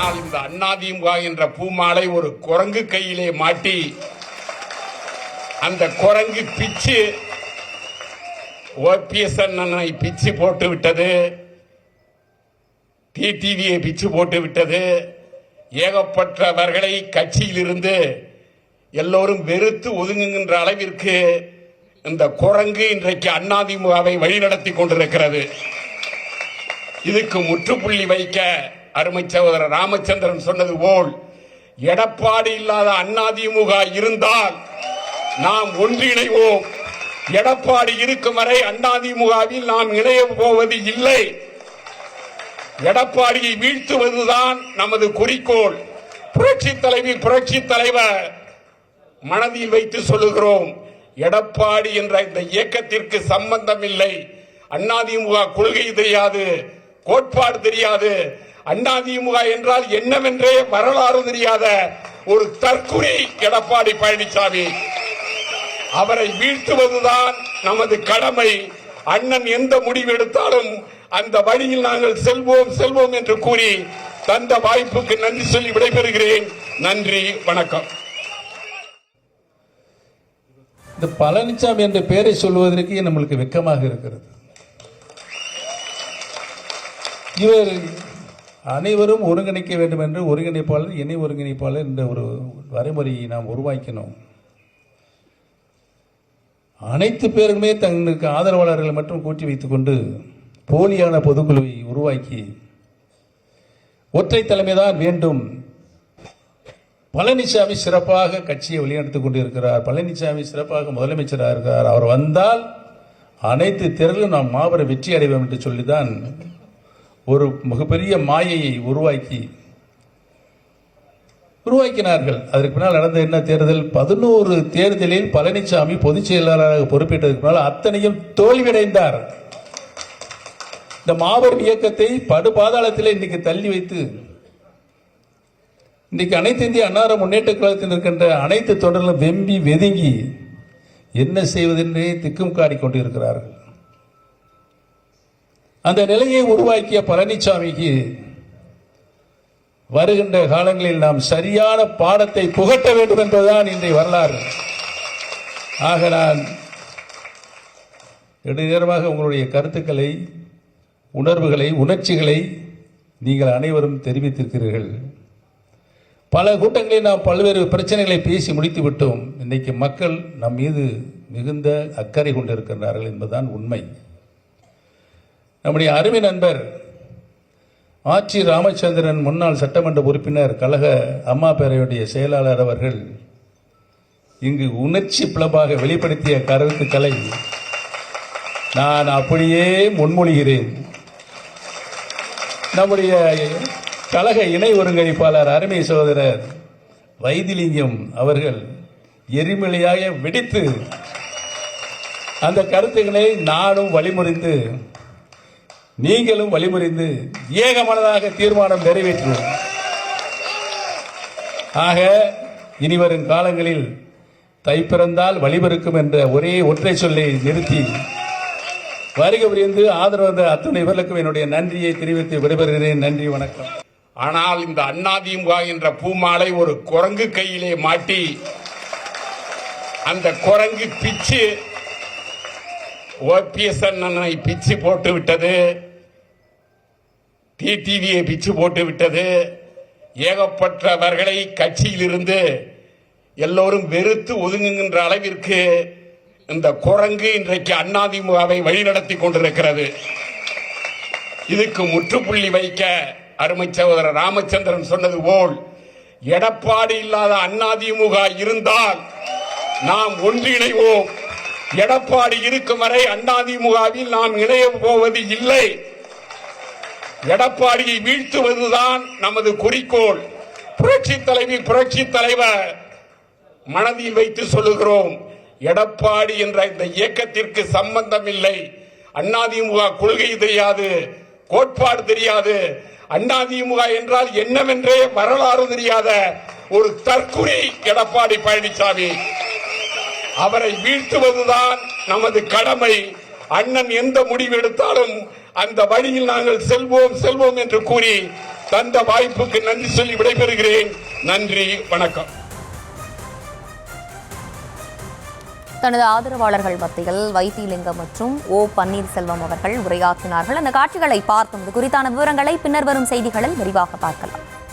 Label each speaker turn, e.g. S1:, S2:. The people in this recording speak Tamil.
S1: ஆனால் இந்த அதிமுக என்ற பூமாலை ஒரு குரங்கு கையிலே மாட்டி அந்த குரங்கு பிச்சு ஓபிஎஸ் அண்ணனை பிச்சு போட்டு விட்டது, டிடிவியை பிச்சு போட்டு விட்டது. ஏகப்பட்டவர்களை கட்சியிலிருந்து எல்லோரும் வெறுத்து ஒதுங்குகின்ற அளவிற்கு இந்த குரங்கு இன்றைக்கு அதிமுகவை வழிநடத்தி கொண்டிருக்கிறது. இதுக்கு முற்றுப்புள்ளி வைக்க அருமை சகோதரர் ராமச்சந்திரன் சொன்னது போல் எடப்பாடி இல்லாத அதிமுக இருந்தால் நாம் ஒன்றிணைவோம். எடப்பாடி இருக்கும் வரை அதிமுகவில் நாம் இணைய போவது இல்லை. எடப்பாடியை வீழ்த்துவதுதான் நமது குறிக்கோள். புரட்சி தலைவி புரட்சி தலைவர் மனதில் வைத்து சொல்லுகிறோம், எடப்பாடி என்ற இந்த இயக்கத்திற்கு சம்பந்தம் இல்லை. அதிமுக கொள்கை தெரியாது, கோட்பாடு தெரியாது. அதிமுக என்றால் என்னவென்றே வரலாறு தெரியாத ஒரு தற்குறி எடப்பாடி பழனிசாமி. அவரை வீழ்த்துவதுதான் நமது கடமை. அண்ணன் எந்த முடிவு எடுத்தாலும் அந்த வழியில் நாங்கள் செல்வோம் என்று கூறி தந்த வாய்ப்புக்கு நன்றி சொல்லி விடைபெறுகிறேன். நன்றி, வணக்கம்.
S2: இந்த பழனிசாமி என்ற பெயரை சொல்வதற்கு நம்மளுக்கு வெட்கமாக இருக்கிறது. இவர் அனைவரும் ஒருங்கிணைக்க வேண்டும் என்று ஒருங்கிணைப்பாளர், இணை ஒருங்கிணைப்பாளர் என்ற ஒரு வரைமுறையை நாம் உருவாக்கினோம். அனைத்து பேருமே தங்களுக்கு ஆதரவாளர்களை மட்டும் கூட்டி வைத்துக் கொண்டு போலியான பொதுக்குழுவை உருவாக்கி ஒற்றை தலைமைதான் வேண்டும், பழனிசாமி சிறப்பாக கட்சியை வழிநடத்திக் கொண்டிருக்கிறார், பழனிசாமி சிறப்பாக முதலமைச்சராக இருக்கிறார், அவர் வந்தால் அனைத்து தேர்தலும் நாம் மாபெரும் வெற்றி அடைவோம் என்று சொல்லிதான் ஒரு மிகப்பெரிய மாயையை உருவாக்கினார்கள். அதற்கு பின்னால் நடந்த என்ன தேர்தல்? 11 தேர்தலில் பழனிசாமி பொதுச் செயலாளராக பொறுப்பேற்றதற்கு பின்னால் அத்தனையும் தோல்வியடைந்தார். இந்த மாபெரும் இயக்கத்தை படுபாதாளத்தில் இன்னைக்கு தள்ளி வைத்து இன்னைக்கு அனைத்து இந்திய அண்ணா முன்னேற்ற கழகத்தில் இருக்கின்ற அனைத்து தொண்டர்களும் வெம்பி வெதுங்கி என்ன செய்வதென்றே திக்கும் காடி கொண்டிருக்கிறார்கள். அந்த நிலையை உருவாக்கிய பழனிசாமிக்கு வருகின்ற காலங்களில் நாம் சரியான பாடத்தை புகட்ட வேண்டும் என்பதுதான் இன்றைய வரலாறு. ஆக நான் நெடுநேரமாக உங்களுடைய கருத்துக்களை, உணர்வுகளை, உணர்ச்சிகளை நீங்கள் அனைவரும் தெரிவித்திருக்கிறீர்கள். பல கூட்டங்களில் நாம் பல்வேறு பிரச்சனைகளை பேசி முடித்து விட்டோம். இன்னைக்கு மக்கள் நம் மீது மிகுந்த அக்கறை கொண்டிருக்கின்றார்கள் என்பதுதான் உண்மை. நம்முடைய அருமை நண்பர் ஆட்சி ராமச்சந்திரன், முன்னாள் சட்டமன்ற உறுப்பினர், கழக அம்மா பேரவையுடைய செயலாளர் அவர்கள் இங்கு உணர்ச்சி பிளப்பாக வெளிப்படுத்திய கருத்துக்களை நான் அப்படியே முன்மொழிகிறேன். நம்முடைய கழக இணை ஒருங்கிணைப்பாளர் அருமை சகோதரர் வைத்திலிங்கம் அவர்கள் எரிமலையாக வெடித்து அந்த கருத்துக்களை நானும் வழிமுறைந்து நீங்களும் வழிமுறைந்து ஏகமனதாக தீர்மானம் நிறைவேற்றுவோம். ஆக இனிவரும் காலங்களில் தை பிறந்தால் வழிபிறக்கும் என்ற ஒரே ஒற்றை சொல்லை நிறுத்தி வருகை புரிந்து ஆதரவு அத்துணை பேர்களுக்கும் என்னுடைய நன்றியை தெரிவித்து விடைபெறுகிறேன். நன்றி, வணக்கம்.
S1: ஆனால் இந்த அதிமுக என்ற பூமாலை ஒரு குரங்கு கையிலே மாட்டி அந்த குரங்கு பிச்சு ஓபிஎஸ் அண்ணனை பிச்சு போட்டு விட்டது, டிடிவியை பிச்சு போட்டு விட்டது. ஏகப்பட்டவர்களை கட்சியிலிருந்து எல்லோரும் வெறுத்து ஒதுங்குகின்ற அளவிற்கு இந்த குரங்கு இன்றைக்கு அதிமுகவை வழிநடத்தி கொண்டிருக்கிறது. இதுக்கு முற்றுப்புள்ளி வைக்க அருமை சகோதரர் ராமச்சந்திரன் சொன்னது போல் எடப்பாடி இல்லாத அதிமுக இருந்தால் நாம் ஒன்றிணைவோம். எடப்பாடி இருக்கும் வரை அதிமுகவில் நாம் இணைய போவது இல்லை. எடப்பாடியை வீழ்த்துவதுதான் நமது குறிக்கோள். புரட்சி தலைவி புரட்சி தலைவர் மனதில் வைத்து சொல்லுகிறோம், எடப்பாடி என்ற இந்த இயக்கத்திற்கு சம்பந்தம் இல்லை. அதிமுக கொள்கை தெரியாது, கோட்பாடு தெரியாது. அதிமுக என்றால் என்னவென்றே வரலாறு தெரியாத ஒரு தற்குறி எடப்பாடி பழனிசாமி. அவரை வீழ்த்துவதுதான் நமது கடமை. அண்ணன் எந்த முடிவு எடுத்தாலும் அந்த வழியில் நாங்கள் செல்வோம் என்று கூறி தந்த வாய்ப்புக்கு நன்றி சொல்லி விடைபெறுகிறேன். நன்றி, வணக்கம்.
S3: தனது ஆதரவாளர்கள் மத்தியில் வைத்திலிங்கம் மற்றும் ஓ பன்னீர்செல்வம் அவர்கள் உரையாற்றினார்கள். அந்த காட்சிகளை பார்த்தும் இது குறித்தான விவரங்களை பின்னர் வரும் செய்திகளில் விரிவாக பார்க்கலாம்.